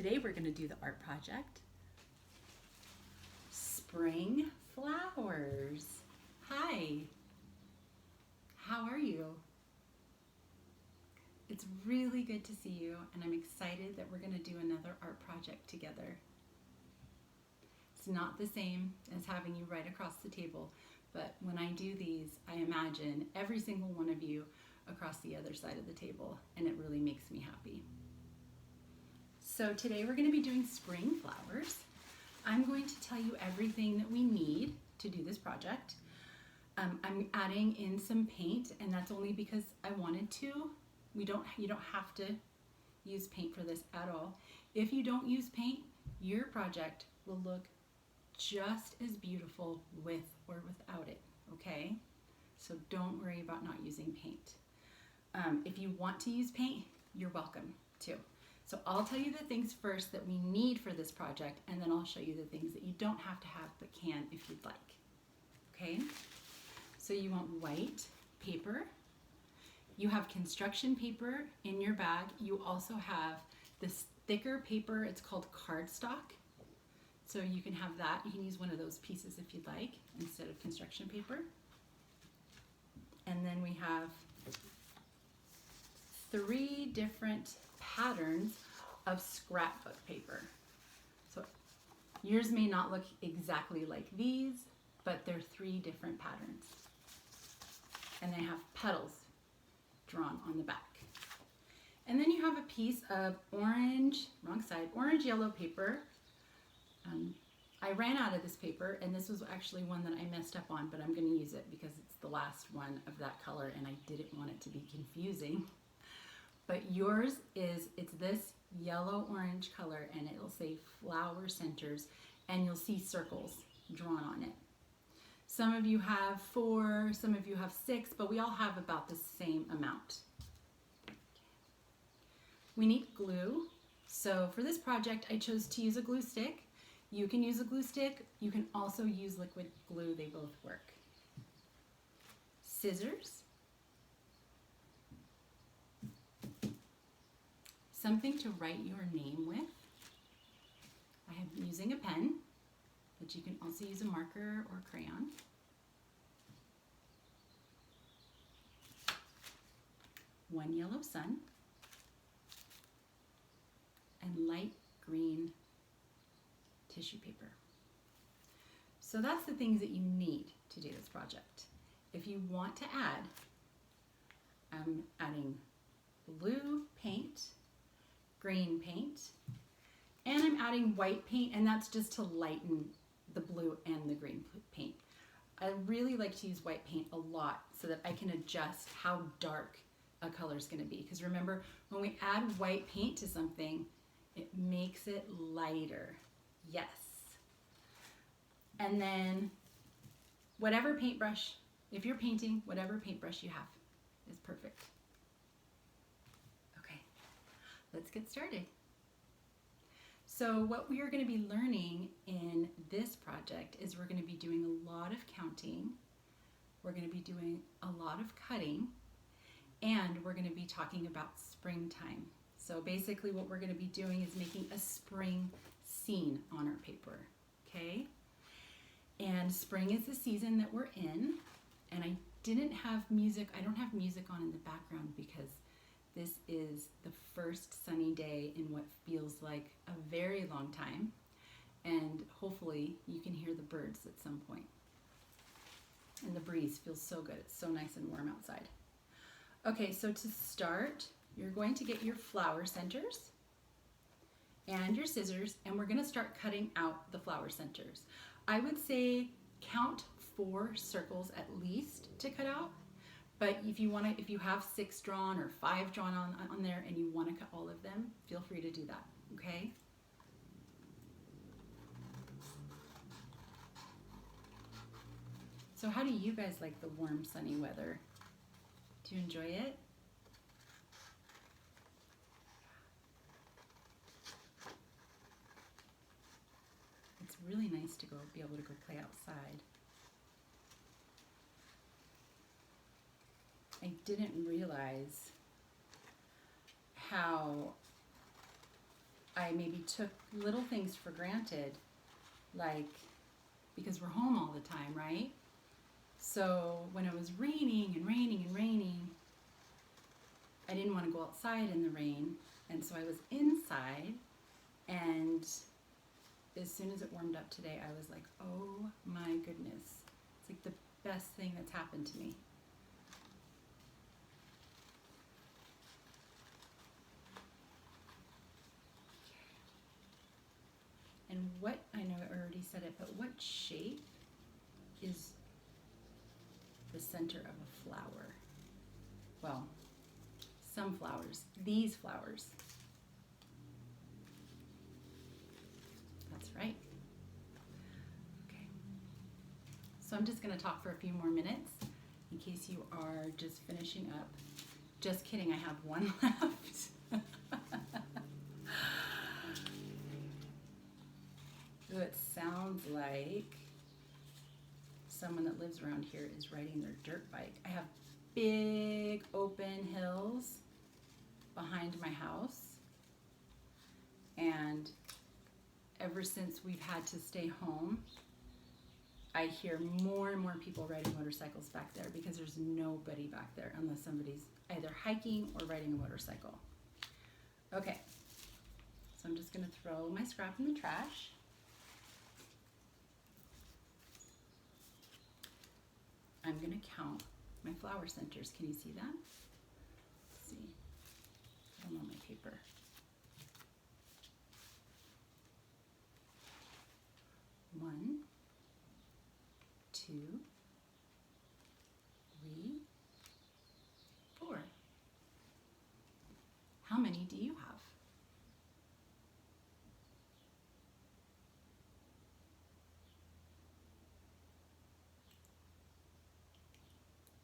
Today we're going to do the art project, Spring Flowers. Hi, how are you? It's really good to see you, and I'm excited that we're going to do another art project together. It's not the same as having you right across the table, but when I do these, I imagine every single one of you across the other side of the table, and it really makes me happy. So today we're going to be doing spring flowers. I'm going to tell you everything that we need to do this project. I'm adding in some paint, and that's only because I wanted to. You don't have to use paint for this at all. If you don't use paint, your project will look just as beautiful with or without it, okay? So don't worry about not using paint. If you want to use paint, you're welcome to. So I'll tell you the things first that we need for this project, and then I'll show you the things that you don't have to have but can if you'd like, okay? So you want white paper. You have construction paper in your bag. You also have this thicker paper. It's called cardstock. So you can have that. You can use one of those pieces if you'd like instead of construction paper. And then we have 3 different patterns of scrapbook paper. So yours may not look exactly like these, but they're 3 different patterns. And they have petals drawn on the back. And then you have a piece of orange, wrong side, orange yellow paper. I ran out of this paper, and this was actually one that I messed up on, but I'm going to use it because it's the last one of that color, and I didn't want it to be confusing. But yours is, it's this yellow-orange color, and it'll say flower centers, and you'll see circles drawn on it. Some of you have 4, some of you have 6, but we all have about the same amount. We need glue. So for this project, I chose to use a glue stick. You can use a glue stick. You can also use liquid glue. They both work. Scissors. Something to write your name with. I am using a pen, but you can also use a marker or crayon. One yellow sun. And light green tissue paper. So that's the things that you need to do this project. If you want to add, I'm adding blue paint, green paint, and I'm adding white paint, and that's just to lighten the blue and the green paint. I really like to use white paint a lot so that I can adjust how dark a color is going to be. Because remember, when we add white paint to something, it makes it lighter. Yes. And then whatever paintbrush, if you're painting, whatever paintbrush you have is perfect. Okay, let's get started. So what we are going to be learning in this project is we're going to be doing a lot of counting, we're going to be doing a lot of cutting, and we're going to be talking about springtime. So basically what we're going to be doing is making a spring scene on our paper, okay? And spring is the season that we're in, and I don't have music on in the background because this is the first sunny day in what feels like a very long time, and hopefully you can hear the birds at some point. And the breeze feels so good. It's so nice and warm outside. Okay, so to start, you're going to get your flower centers and your scissors, and we're going to start cutting out the flower centers. I would say count 4 circles at least to cut out, but if you have 6 drawn or 5 drawn on there and you want to cut all of them, feel free to do that, okay? So how do you guys like the warm, sunny weather? Do you enjoy it? It's really nice to be able to go play outside. I didn't realize how I maybe took little things for granted, like because we're home all the time, right? So when it was raining and raining and raining, I didn't want to go outside in the rain, and so I was inside, and as soon as it warmed up today, I was like, oh my goodness, it's like the best thing that's happened to me. And what, I know I already said it, but what shape is the center of a flower? Well, some flowers, these flowers. That's right. Okay. So I'm just going to talk for a few more minutes in case you are just finishing up. Just kidding, I have one left. Ooh, it sounds like someone that lives around here is riding their dirt bike. I have big open hills behind my house, and ever since we've had to stay home, I hear more and more people riding motorcycles back there because there's nobody back there unless somebody's either hiking or riding a motorcycle. Okay, so I'm just going to throw my scrap in the trash. I'm going to count my flower centers. Can you see that? Let's see. I don't know my paper. 1, 2, 3, 4. How many do you have?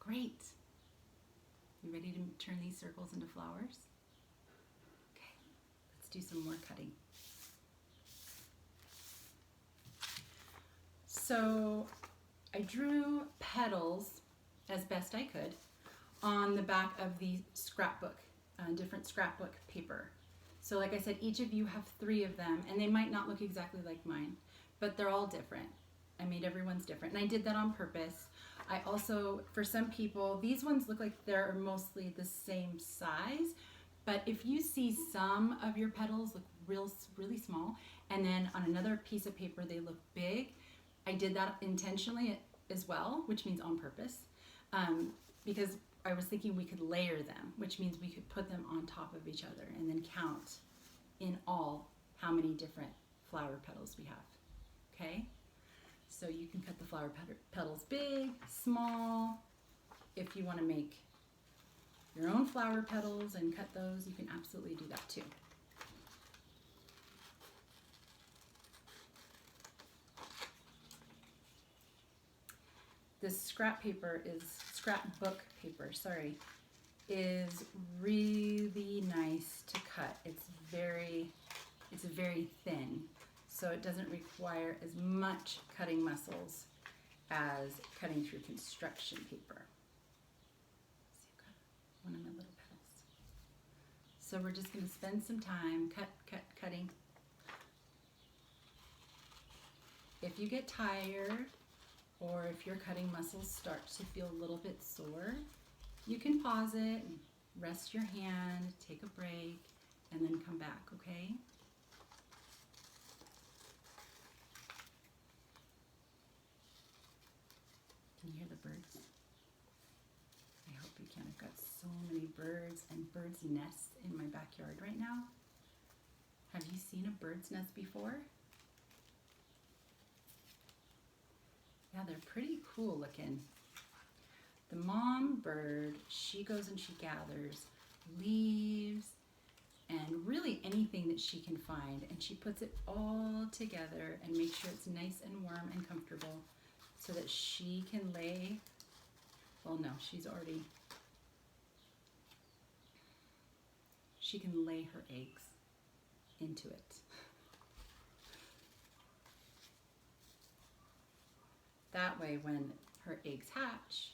Great. You ready to turn these circles into flowers? Okay, let's do some more cutting. So I drew petals as best I could on the back of the scrapbook, different scrapbook paper. So like I said, each of you have 3 of them, and they might not look exactly like mine, but they're all different. I made everyone's different, and I did that on purpose. I also, for some people, these ones look like they're mostly the same size, but if you see some of your petals look really small, and then on another piece of paper they look big, I did that intentionally as well, which means on purpose, because I was thinking we could layer them, which means we could put them on top of each other and then count in all how many different flower petals we have, okay? So you can cut the flower petals big, small. If you want to make your own flower petals and cut those, you can absolutely do that too. This scrapbook paper, is really nice to cut. It's very thin, so it doesn't require as much cutting muscles as cutting through construction paper. See, I've got one of my little petals. So we're just going to spend some time cutting. If you get tired, or if your cutting muscles start to feel a little bit sore, you can pause it, rest your hand, take a break, and then come back, okay? Can you hear the birds? I hope you can. I've got so many birds and birds' nests in my backyard right now. Have you seen a bird's nest before? Yeah, they're pretty cool looking. The mom bird, she goes and she gathers leaves and really anything that she can find, and she puts it all together and makes sure it's nice and warm and comfortable so that she can lay, well no, she can lay her eggs into it. That way when her eggs hatch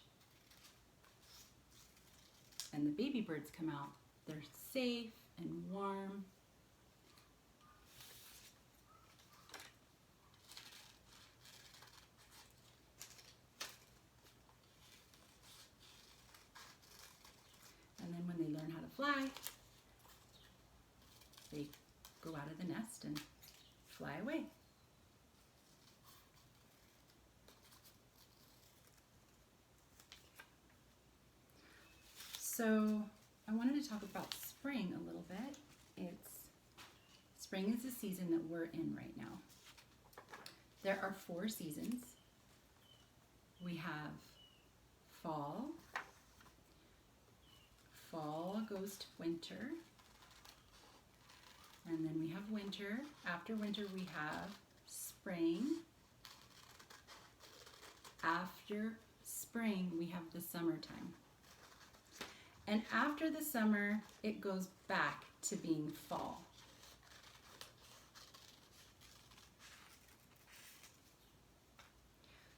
and the baby birds come out, they're safe and warm fly. They go out of the nest and fly away. So I wanted to talk about spring a little bit. Spring is the season that we're in right now. There are 4 seasons. We have fall. Fall goes to winter. And then we have winter. After winter we have spring. After spring we have the summertime. And after the summer, it goes back to being fall.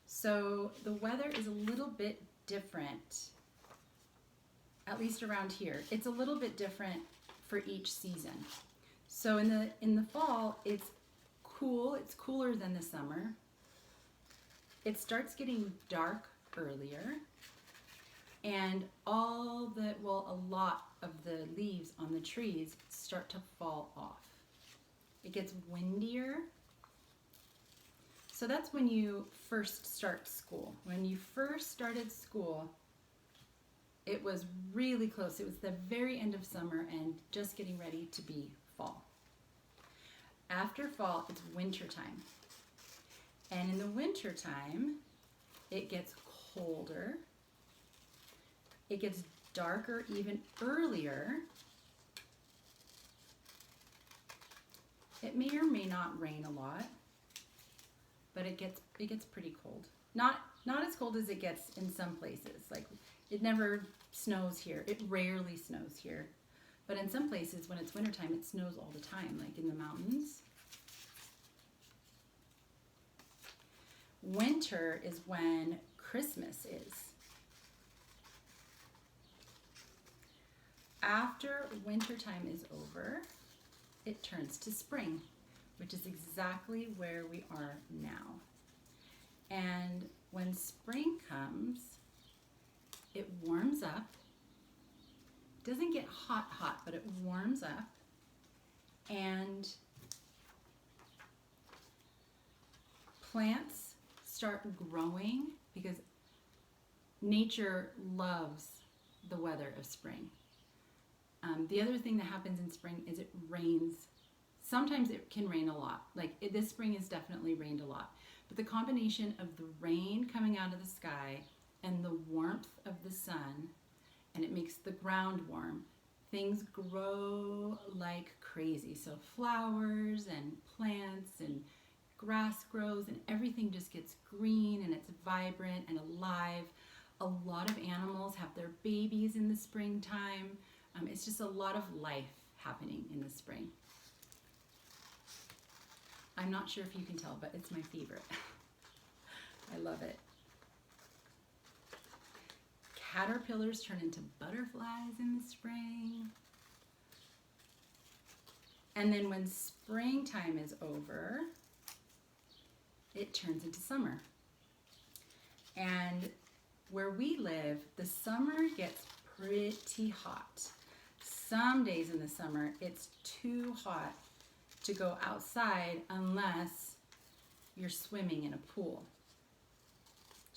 So the weather is a little bit different, at least around here. It's a little bit different for each season. So in the fall, it's cool. It's cooler than the summer. It starts getting dark earlier. And a lot of the leaves on the trees start to fall off. It gets windier. So that's when you first start school. When you first started school, it was really close. It was the very end of summer and just getting ready to be fall. After fall, it's winter time. And in the winter time, it gets colder. It gets darker even earlier. It may or may not rain a lot, but it gets pretty cold. Not as cold as it gets in some places. Like it never snows here. It rarely snows here. But in some places when it's wintertime, it snows all the time, like in the mountains. Winter is when Christmas is. After winter time is over, it turns to spring, which is exactly where we are now. And when spring comes, it warms up. Doesn't get hot, but it warms up. And plants start growing because nature loves the weather of spring. The other thing that happens in spring is it rains. Sometimes it can rain a lot. This spring has definitely rained a lot. But the combination of the rain coming out of the sky and the warmth of the sun, and it makes the ground warm, things grow like crazy. So flowers and plants and grass grows and everything just gets green and it's vibrant and alive. A lot of animals have their babies in the springtime. It's just a lot of life happening in the spring. I'm not sure if you can tell, but it's my favorite. I love it. Caterpillars turn into butterflies in the spring. And then when springtime is over, it turns into summer. And where we live, the summer gets pretty hot. Some days in the summer, it's too hot to go outside unless you're swimming in a pool.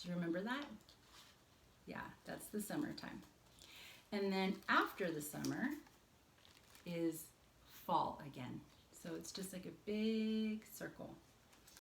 Do you remember that? Yeah, that's the summertime. And then after the summer is fall again. So it's just like a big circle.